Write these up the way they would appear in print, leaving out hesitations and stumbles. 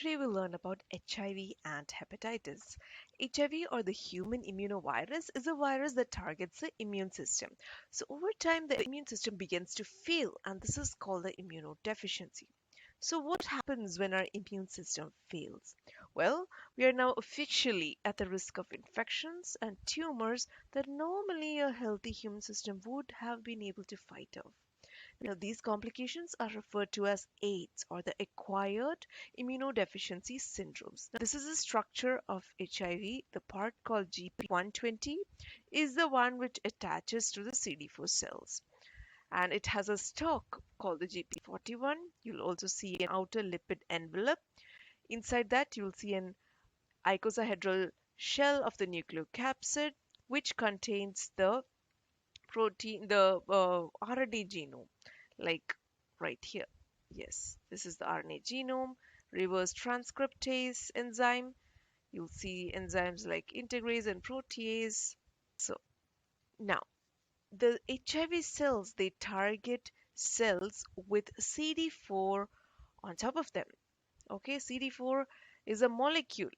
Today we'll learn about HIV and hepatitis. HIV, or the human immunovirus, is a virus that targets the immune system. So over time the immune system begins to fail, and this is called the immunodeficiency. So what happens when our immune system fails? Well, we are now officially at the risk of infections and tumors that normally a healthy human system would have been able to fight off. Now, these complications are referred to as AIDS, or the acquired immunodeficiency syndromes. Now, this is a structure of HIV. The part called GP120 is the one which attaches to the CD4 cells. And it has a stalk called the GP41. You'll also see an outer lipid envelope. Inside that, you'll see an icosahedral shell of the nucleocapsid, which contains the protein, the RNA genome, like right here. Yes, this is the RNA genome, reverse transcriptase enzyme. You'll see enzymes like integrase and protease. So now, the HIV cells, they target cells with CD4 on top of them. Okay, CD4 is a molecule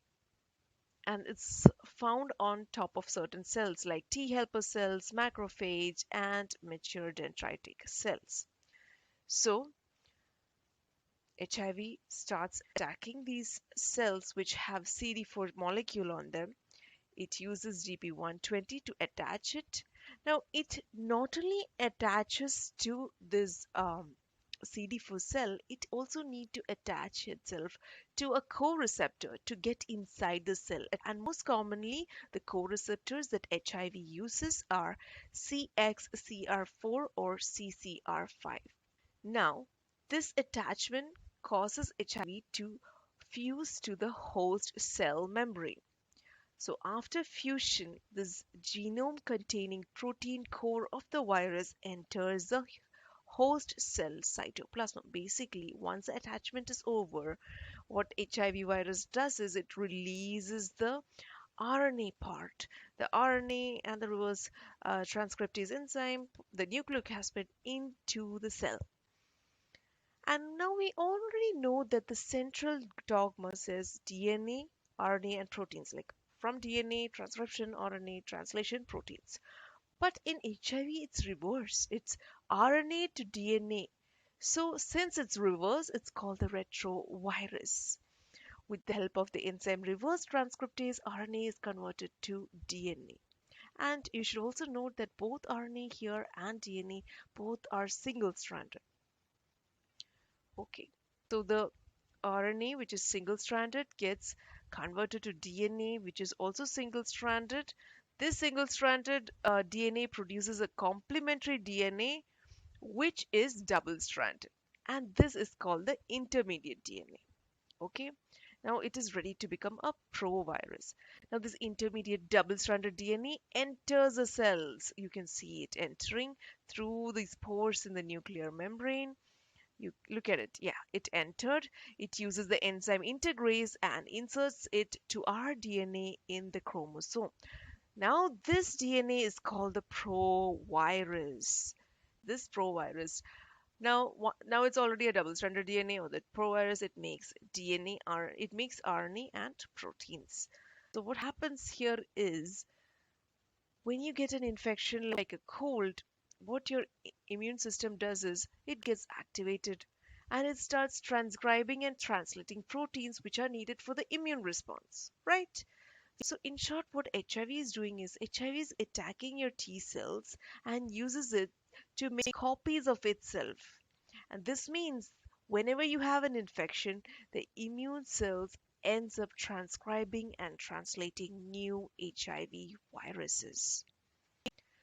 and it's found on top of certain cells like T helper cells, macrophage, and mature dendritic cells. So, HIV starts attacking these cells which have CD4 molecule on them. It uses GP120 to attach it. Now, it not only attaches to this CD4 cell, it also need to attach itself to a co-receptor to get inside the cell. And most commonly, the co-receptors that HIV uses are CXCR4 or CCR5. Now, this attachment causes HIV to fuse to the host cell membrane. So after fusion, this genome containing protein core of the virus enters the host cell cytoplasm. Basically, once the attachment is over, what HIV virus does is it releases the RNA part, the RNA and the reverse transcriptase enzyme, the nucleocapsid into the cell. And now we already know that the central dogma says DNA, RNA, and proteins, like from DNA, transcription, RNA, translation, proteins. But in HIV, it's reverse. It's RNA to DNA. So since it's reverse, it's called the retrovirus. With the help of the enzyme reverse transcriptase, RNA is converted to DNA. And you should also note that both RNA here and DNA both are single-stranded. Okay, so the RNA, which is single-stranded, gets converted to DNA, which is also single-stranded. This single-stranded DNA produces a complementary DNA, which is double-stranded. And this is called the intermediate DNA. Okay, now it is ready to become a provirus. Now this intermediate double-stranded DNA enters the cells. You can see it entering through these pores in the nuclear membrane. You look at it. Yeah, it entered. It uses the enzyme integrase and inserts it to our DNA in the chromosome. Now, this DNA is called the provirus. This provirus. Now it's already a double-stranded DNA, or the provirus. It makes DNA, it makes RNA and proteins. So what happens here is when you get an infection like a cold, what your immune system does is it gets activated and it starts transcribing and translating proteins which are needed for the immune response, right? So, in short, what HIV is doing is HIV is attacking your T cells and uses it to make copies of itself. And this means whenever you have an infection, the immune cells ends up transcribing and translating new HIV viruses.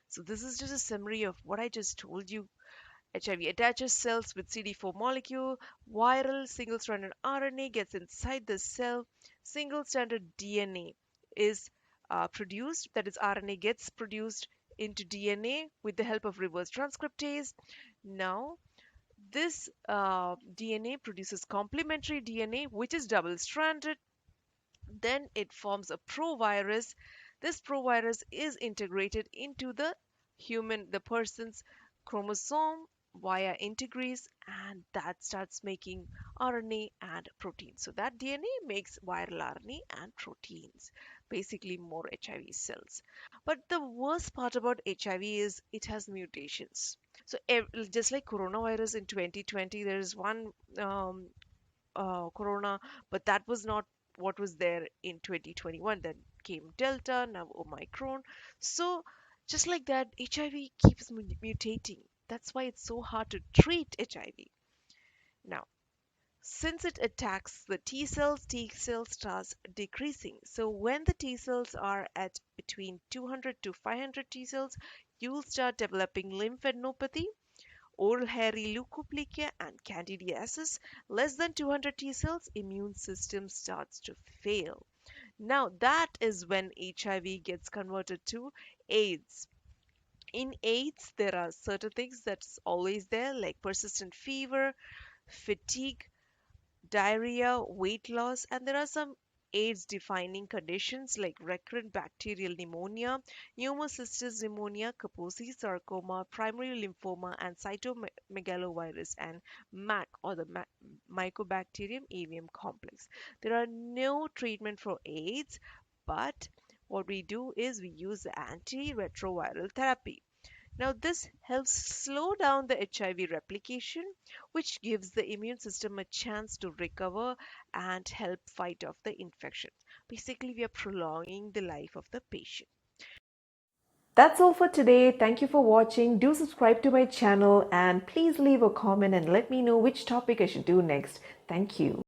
So this is just a summary of what I just told you. HIV attaches cells with CD4 molecule, viral single-stranded RNA gets inside the cell, single-stranded DNA is produced, that is RNA gets produced into DNA with the help of reverse transcriptase. Now, this DNA produces complementary DNA, which is double-stranded. Then it forms a provirus. This provirus is integrated into the person's chromosome via integrase, and that starts making RNA and proteins. So that DNA makes viral RNA and proteins, basically more HIV cells. But the worst part about HIV is it has mutations. So just like coronavirus in 2020, there is one um, corona, but that was not what was there in 2021. Then came Delta, now Omicron. So just like that, HIV keeps mutating. That's why it's so hard to treat HIV. Now, since it attacks the T cells starts decreasing. So when the T cells are at between 200 to 500 T cells, you'll start developing lymphadenopathy, oral hairy leukopenia, and candidiasis. Less than 200 T cells, immune system starts to fail. Now that is when HIV gets converted to AIDS. In AIDS, there are certain things that's always there, like persistent fever, fatigue, diarrhea, weight loss, and there are some AIDS defining conditions like recurrent bacterial pneumonia, pneumocystis pneumonia, Kaposi sarcoma, primary lymphoma, and cytomegalovirus and MAC or the Mycobacterium avium complex. There are no treatment for AIDS, but what we do is we use the antiretroviral therapy. Now, this helps slow down the HIV replication, which gives the immune system a chance to recover and help fight off the infection. Basically, we are prolonging the life of the patient. That's all for today. Thank you for watching. Do subscribe to my channel and please leave a comment and let me know which topic I should do next. Thank you.